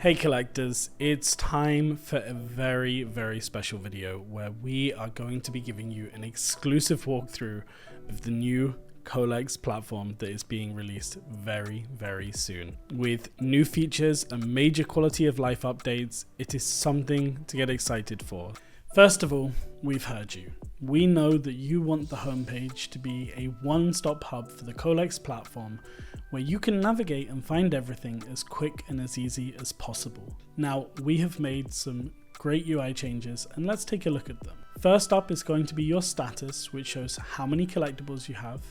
Hey collectors, it's time for a very, very special video where we are going to be giving you an exclusive walkthrough of the new Kolex platform that is being released very, very soon. With new features and major quality of life updates, it is something to get excited for. First of all, we've heard you. We know that you want the homepage to be a one-stop hub for the Kolex platform where you can navigate and find everything as quick and as easy as possible. Now, we have made some great UI changes and let's take a look at them. First up is going to be your status, which shows how many collectibles you have,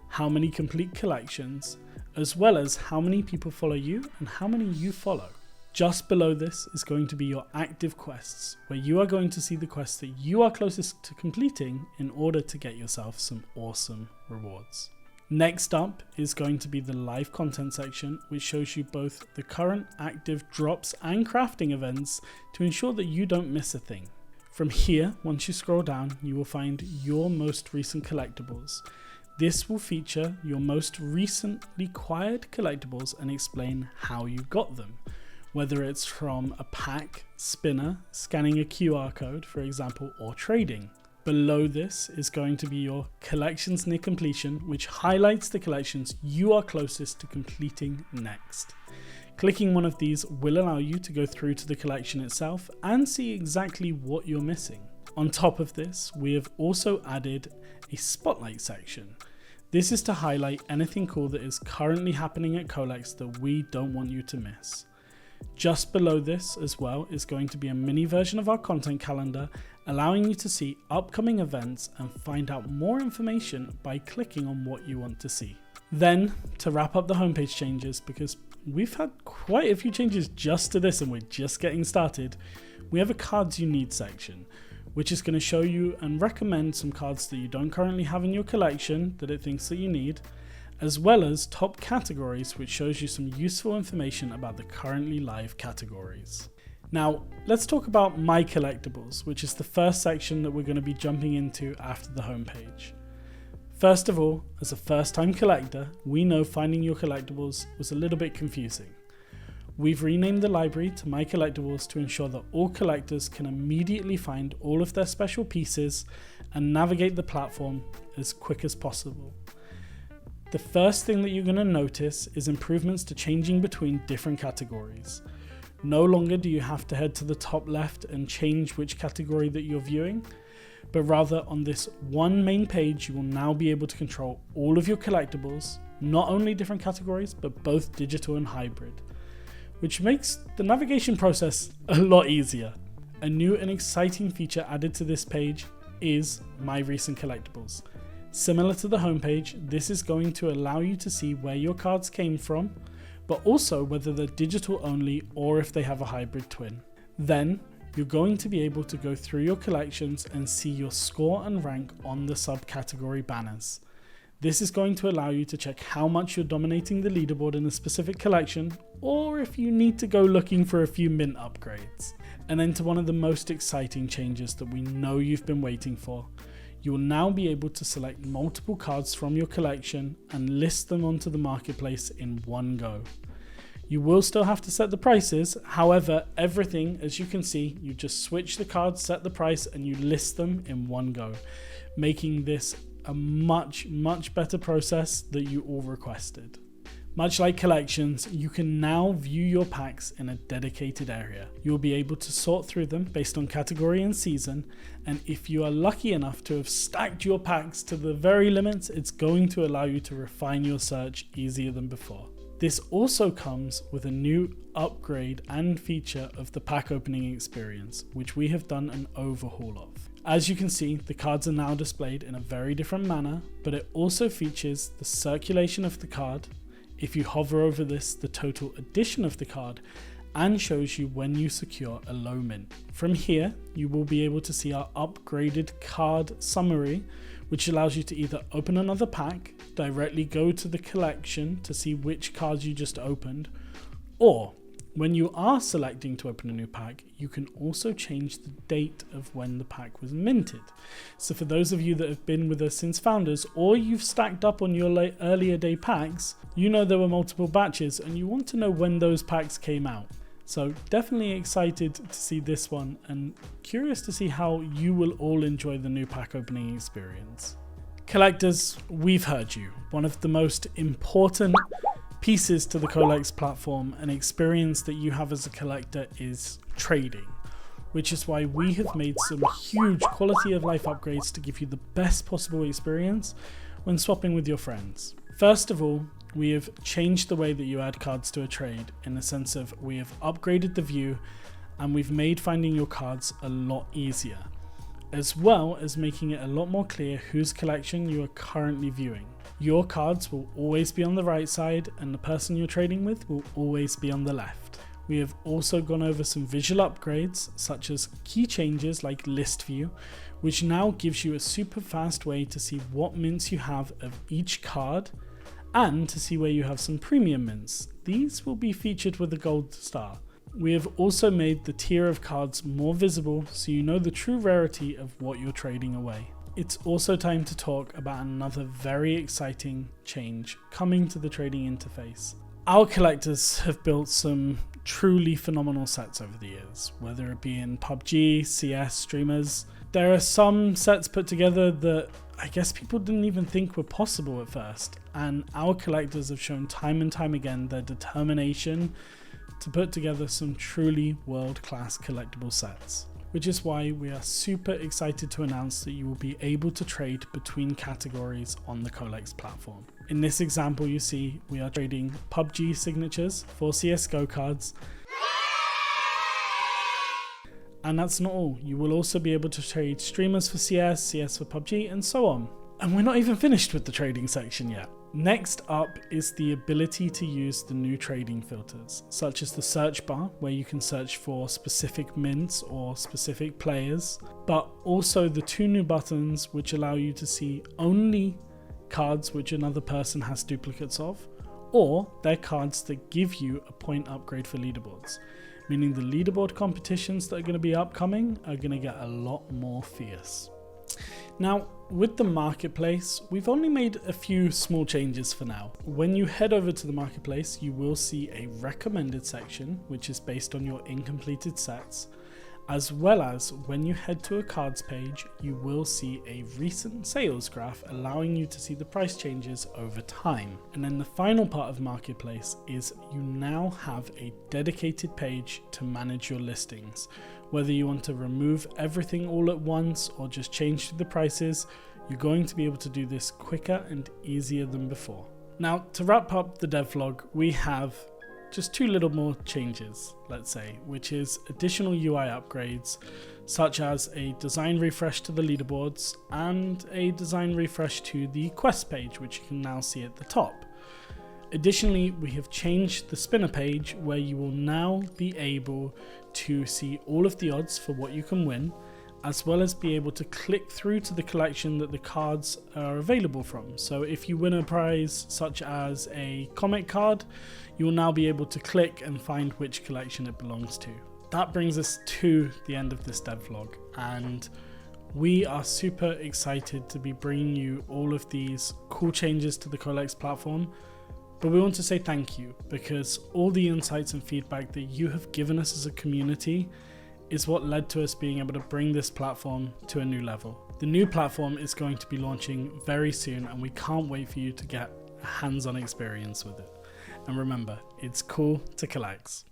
how many complete collections, as well as how many people follow you and how many you follow. Just below this is going to be your active quests, where you are going to see the quests that you are closest to completing in order to get yourself some awesome rewards. Next up is going to be the live content section, which shows you both the current active drops and crafting events to ensure that you don't miss a thing. From here, once you scroll down, you will find your most recent collectibles. This will feature your most recently acquired collectibles and explain how you got them. Whether it's from a pack, spinner, scanning a QR code, for example, or trading. Below this is going to be your collections near completion, which highlights the collections you are closest to completing next. Clicking one of these will allow you to go through to the collection itself and see exactly what you're missing. On top of this, we have also added a spotlight section. This is to highlight anything cool that is currently happening at Kolex that we don't want you to miss. Just below this as well is going to be a mini version of our content calendar, allowing you to see upcoming events and find out more information by clicking on what you want to see. Then, to wrap up the homepage changes, because we've had quite a few changes just to this and we're just getting started, we have a cards you need section, which is going to show you and recommend some cards that you don't currently have in your collection that it thinks that you need, as well as top categories, which shows you some useful information about the currently live categories. Now, let's talk about My Collectibles, which is the first section that we're going to be jumping into after the homepage. First of all, as a first-time collector, we know finding your collectibles was a little bit confusing. We've renamed the library to My Collectibles to ensure that all collectors can immediately find all of their special pieces and navigate the platform as quick as possible. The first thing that you're going to notice is improvements to changing between different categories. No longer do you have to head to the top left and change which category that you're viewing, but rather on this one main page you will now be able to control all of your collectibles, not only different categories, but both digital and hybrid, which makes the navigation process a lot easier. A new and exciting feature added to this page is My Recent Collectibles. Similar to the homepage, this is going to allow you to see where your cards came from, but also whether they're digital only or if they have a hybrid twin. Then, you're going to be able to go through your collections and see your score and rank on the subcategory banners. This is going to allow you to check how much you're dominating the leaderboard in a specific collection, or if you need to go looking for a few mint upgrades. And then to one of the most exciting changes that we know you've been waiting for. You will now be able to select multiple cards from your collection and list them onto the marketplace in one go. You will still have to set the prices, however, everything, as you can see, you just switch the cards, set the price, and you list them in one go, making this a much better process that you all requested. Much like collections, you can now view your packs in a dedicated area. You'll be able to sort through them based on category and season, and if you are lucky enough to have stacked your packs to the very limits, it's going to allow you to refine your search easier than before. This also comes with a new upgrade and feature of the pack opening experience, which we have done an overhaul of. As you can see, the cards are now displayed in a very different manner, but it also features the circulation of the card. If you hover over this, the total addition of the card, and shows you when you secure a low mint. From here, you will be able to see our upgraded card summary, which allows you to either open another pack, directly go to the collection to see which cards you just opened, or when you are selecting to open a new pack, you can also change the date of when the pack was minted. So for those of you that have been with us since founders, or you've stacked up on your earlier day packs, you know there were multiple batches and you want to know when those packs came out. So definitely excited to see this one and curious to see how you will all enjoy the new pack opening experience. Collectors, we've heard you. One of the most important pieces to the Kolex platform and experience that you have as a collector is trading, which is why we have made some huge quality of life upgrades to give you the best possible experience when swapping with your friends. First of all, we have changed the way that you add cards to a trade in the sense of we have upgraded the view and we've made finding your cards a lot easier, as well as making it a lot more clear whose collection you are currently viewing. Your cards will always be on the right side and the person you're trading with will always be on the left. We have also gone over some visual upgrades such as key changes like list view, which now gives you a super fast way to see what mints you have of each card and to see where you have some premium mints. These will be featured with a gold star. We have also made the tier of cards more visible so you know the true rarity of what you're trading away. It's also time to talk about another very exciting change coming to the trading interface. Our collectors have built some truly phenomenal sets over the years, whether it be in PUBG, CS, streamers. There are some sets put together that I guess people didn't even think were possible at first, and our collectors have shown time and time again their determination to put together some truly world-class collectible sets, which is why we are super excited to announce that you will be able to trade between categories on the Kolex platform. In this example you see we are trading PUBG signatures for CSGO cards. And that's not all, you will also be able to trade streamers for CS, CS for PUBG, and so on. And we're not even finished with the trading section yet. Next up is the ability to use the new trading filters, such as the search bar, where you can search for specific mints or specific players, but also the two new buttons which allow you to see only cards which another person has duplicates of, or they're cards that give you a point upgrade for leaderboards, meaning the leaderboard competitions that are going to be upcoming are going to get a lot more fierce. Now, with the marketplace, we've only made a few small changes for now. When you head over to the marketplace, you will see a recommended section, which is based on your incompleted sets, as well as when you head to a cards page, you will see a recent sales graph allowing you to see the price changes over time. And then the final part of Marketplace is you now have a dedicated page to manage your listings. Whether you want to remove everything all at once or just change the prices, you're going to be able to do this quicker and easier than before. Now, to wrap up the devlog, we have just two little more changes, let's say, which is additional UI upgrades, such as a design refresh to the leaderboards and a design refresh to the quest page, which you can now see at the top. Additionally, we have changed the spinner page where you will now be able to see all of the odds for what you can win, as well as be able to click through to the collection that the cards are available from. So if you win a prize such as a comic card, you will now be able to click and find which collection it belongs to. That brings us to the end of this devlog, and we are super excited to be bringing you all of these cool changes to the Kolex platform. But we want to say thank you, because all the insights and feedback that you have given us as a community is what led to us being able to bring this platform to a new level. The new platform is going to be launching very soon, and we can't wait for you to get a hands-on experience with it. And remember, it's cool to Kolex.